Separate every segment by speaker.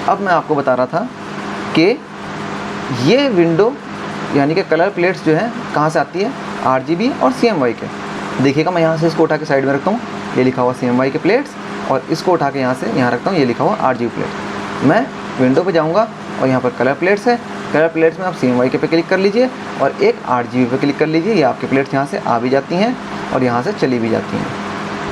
Speaker 1: अब मैं आपको बता रहा था कि ये विंडो यानी कि कलर प्लेट्स जो हैं कहाँ से आती है, RGB और CMY के। देखिएगा मैं यहाँ से इसको उठा के साइड में रखता हूँ, ये लिखा हुआ CMY के प्लेट्स, और इसको उठा के यहाँ से यहाँ रखता हूँ, ये लिखा हुआ RGB प्लेट। मैं विंडो पे जाऊँगा और यहाँ पर कलर प्लेट्स है, कलर प्लेट्स में आप CMY के पे क्लिक कर लीजिए और एक RGB पे क्लिक कर लीजिए। ये आपकी प्लेट्स यहाँ से आ भी जाती हैं और यहाँ से चली भी जाती हैं।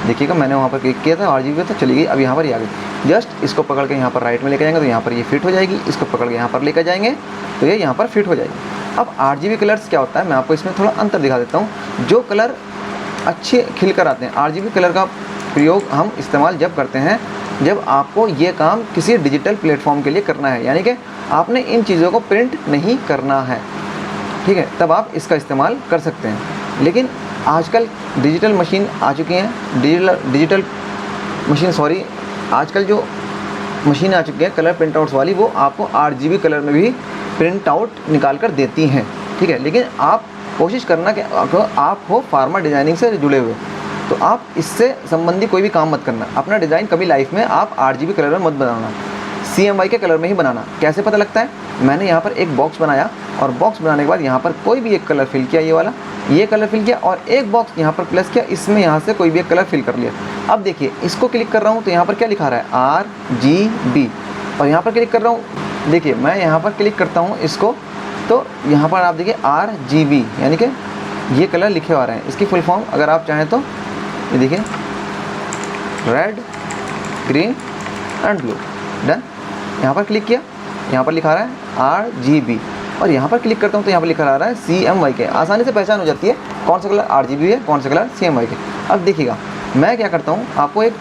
Speaker 1: देखिएगा मैंने वहाँ पर क्लिक किया था RGB पे, तो चली गई। अब यहाँ पर ये आ गई। जस्ट इसको पकड़ के यहाँ पर राइट में लेकर जाएंगे तो यहाँ पर ये फिट हो जाएगी, इसको पकड़ के यहाँ पर लेकर जाएंगे तो ये यहाँ पर फिट हो जाएगी। अब RGB कलर्स क्या होता है, मैं आपको इसमें थोड़ा अंतर दिखा देता हूँ। जो कलर अच्छे खिल कर आते हैं, RGB कलर का प्रयोग हम इस्तेमाल जब करते हैं जब आपको ये काम किसी डिजिटल प्लेटफॉर्म के लिए करना है, यानी कि आपने इन चीज़ों को प्रिंट नहीं करना है, ठीक है, तब आप इसका इस्तेमाल कर सकते हैं। लेकिन आजकल डिजिटल मशीन आ चुकी हैं, आजकल जो मशीन आ चुकी है कलर प्रिंट आउट्स वाली, वो आपको RGB कलर में भी प्रिंट आउट निकाल कर देती हैं, ठीक है। लेकिन आप कोशिश करना कि आप हो फार्मा डिज़ाइनिंग से जुड़े हुए, तो आप इससे संबंधी कोई भी काम मत करना। अपना डिज़ाइन कभी लाइफ में आप RGB कलर में मत बनाना, CMY के कलर में ही बनाना। कैसे पता लगता है, मैंने यहाँ पर एक बॉक्स बनाया और बॉक्स बनाने के बाद यहाँ पर कोई भी एक कलर फिल किया, ये वाला, ये कलर फिल किया और एक बॉक्स यहाँ पर प्लस किया, इसमें यहाँ से कोई भी एक कलर फिल कर लिया। अब देखिए इसको क्लिक कर रहा हूँ तो यहाँ पर क्या लिखा रहा है, RGB, और यहाँ पर क्लिक कर रहा हूँ। देखिए मैं यहाँ पर क्लिक करता हूँ इसको, तो यहाँ पर आप देखिए RGB यानी कि ये कलर लिखे आ रहे हैं। इसकी फुल फॉर्म अगर आप चाहें तो ये देखिए, red, green and blue, done. यहाँ पर क्लिक किया, यहाँ पर लिखा रहा है RGB, और यहाँ पर क्लिक करता हूँ तो यहाँ पर लिखा रहा है CMY के। आसानी से पहचान हो जाती है कौन सा कलर RGB है, कौन सा कलर CMY के। अब देखिएगा मैं क्या करता हूँ, आपको एक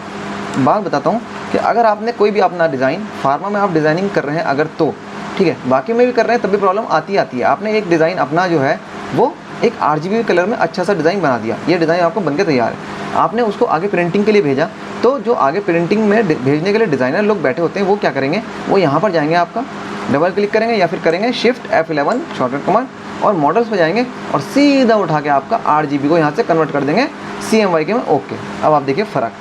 Speaker 1: बात बताता हूँ कि अगर आपने कोई भी अपना डिज़ाइन, फार्मा में आप डिज़ाइनिंग कर रहे हैं अगर, तो ठीक है, बाकी में भी कर रहे हैं तब भी प्रॉब्लम आती है। आपने एक डिज़ाइन अपना जो है वो एक RGB कलर में अच्छा सा डिज़ाइन बना दिया, ये डिज़ाइन आपको बनके तैयार है, आपने उसको आगे प्रिंटिंग के लिए भेजा, तो जो आगे प्रिंटिंग में भेजने के लिए डिज़ाइनर लोग बैठे होते हैं वो क्या करेंगे, वो यहाँ पर जाएंगे, आपका डबल क्लिक करेंगे या फिर करेंगे Shift F11 शॉर्टकट कमांड और मॉडल्स पे जाएंगे और सीधा उठा के आपका RGB को यहाँ से कन्वर्ट कर देंगे CMY के में। ओके, अब आप देखिए फ़र्क,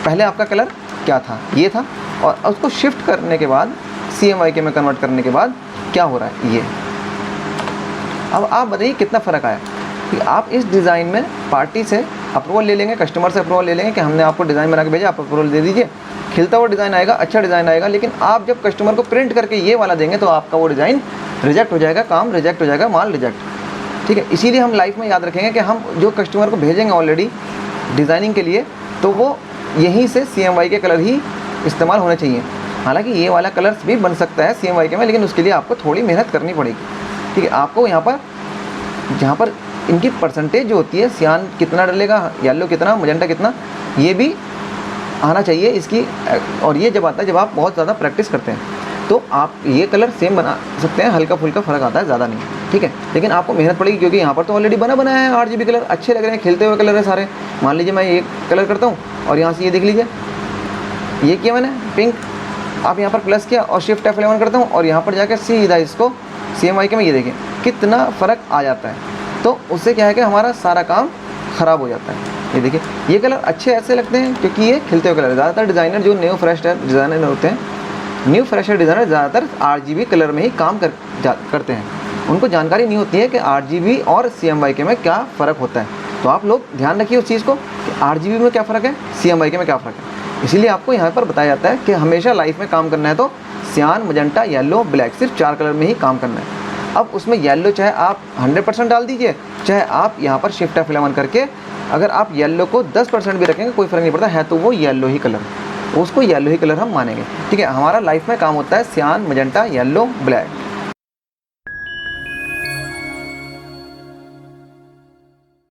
Speaker 1: पहले आपका कलर क्या था, ये था, और उसको शिफ्ट करने के बाद CMY के में कन्वर्ट करने के बाद क्या हो रहा है, ये। अब आप बताइए कितना फ़र्क आया कि आप इस डिज़ाइन में पार्टी से अप्रूवल ले लेंगे, कस्टमर से अप्रूवल ले लेंगे कि हमने आपको डिज़ाइन बना के भेजा, आप अप्रूवल दे दीजिए, खिलता हुआ डिज़ाइन आएगा, अच्छा डिज़ाइन आएगा। लेकिन आप जब कस्टमर को प्रिंट करके ये वाला देंगे तो आपका वो डिज़ाइन रिजेक्ट हो जाएगा, काम रिजेक्ट हो जाएगा, माल रिजेक्ट, ठीक है। इसीलिए हम लाइफ में याद रखेंगे कि हम जो कस्टमर को भेजेंगे ऑलरेडी डिज़ाइनिंग के लिए, तो वो यहीं से CMY के कलर ही इस्तेमाल होने चाहिए। हालांकि ये वाला कलर्स भी बन सकता है CMY के में, लेकिन उसके लिए आपको थोड़ी मेहनत करनी पड़ेगी, ठीक है। आपको यहाँ पर जहाँ पर इनकी परसेंटेज जो होती है, सियान कितना डलेगा, येलो कितना, मजेंटा कितना, ये भी आना चाहिए इसकी। और ये जब आता है जब आप बहुत ज़्यादा प्रैक्टिस करते हैं तो आप ये कलर सेम बना सकते हैं, हल्का फुल्का फ़र्क आता है, ज़्यादा नहीं, ठीक है। लेकिन आपको मेहनत पड़ेगी क्योंकि यहाँ पर तो ऑलरेडी बनाया है RGB कलर, अच्छे लग रहे हैं, खिलते हुए कलर है सारे। मान लीजिए मैं ये कलर करता हूँ और यहाँ से ये देख लीजिए, ये किया मैंने पिंक, आप यहाँ पर प्लस किया और Shift F11 करता हूँ और यहाँ पर जाकर सीधा इसको CMY के में, ये देखें कितना फ़र्क आ जाता है। तो उससे क्या है कि हमारा सारा काम ख़राब हो जाता है। ये देखिए ये कलर अच्छे ऐसे लगते हैं क्योंकि ये खिलते हुए कलर है। ज़्यादातर डिज़ाइनर जो न्यू फ्रेशर डिज़ाइनर होते हैं, न्यू फ्रेशर डिज़ाइनर ज़्यादातर RGB कलर में ही काम करते हैं। उनको जानकारी नहीं होती है कि RGB और CMY के में क्या फ़र्क होता है। तो आप लोग ध्यान रखिए उस चीज़ को कि RGB में क्या फ़र्क है, CMY के में क्या फ़र्क है। इसीलिए आपको यहाँ पर बताया जाता है कि हमेशा लाइफ में काम करना है तो सियान, मजेंटा, येलो, ब्लैक, सिर्फ 4 कलर में ही काम करना है। अब उसमें येलो चाहे आप 100% डाल दीजिए, चाहे आप यहाँ पर Shift F11 करके अगर आप येलो को 10% भी रखेंगे कोई फ़र्क नहीं पड़ता है, तो वो येलो ही कलर, उसको येलो ही कलर हम मानेंगे, ठीक है। हमारा लाइफ में काम होता है सियान, मजेंटा, येलो, ब्लैक।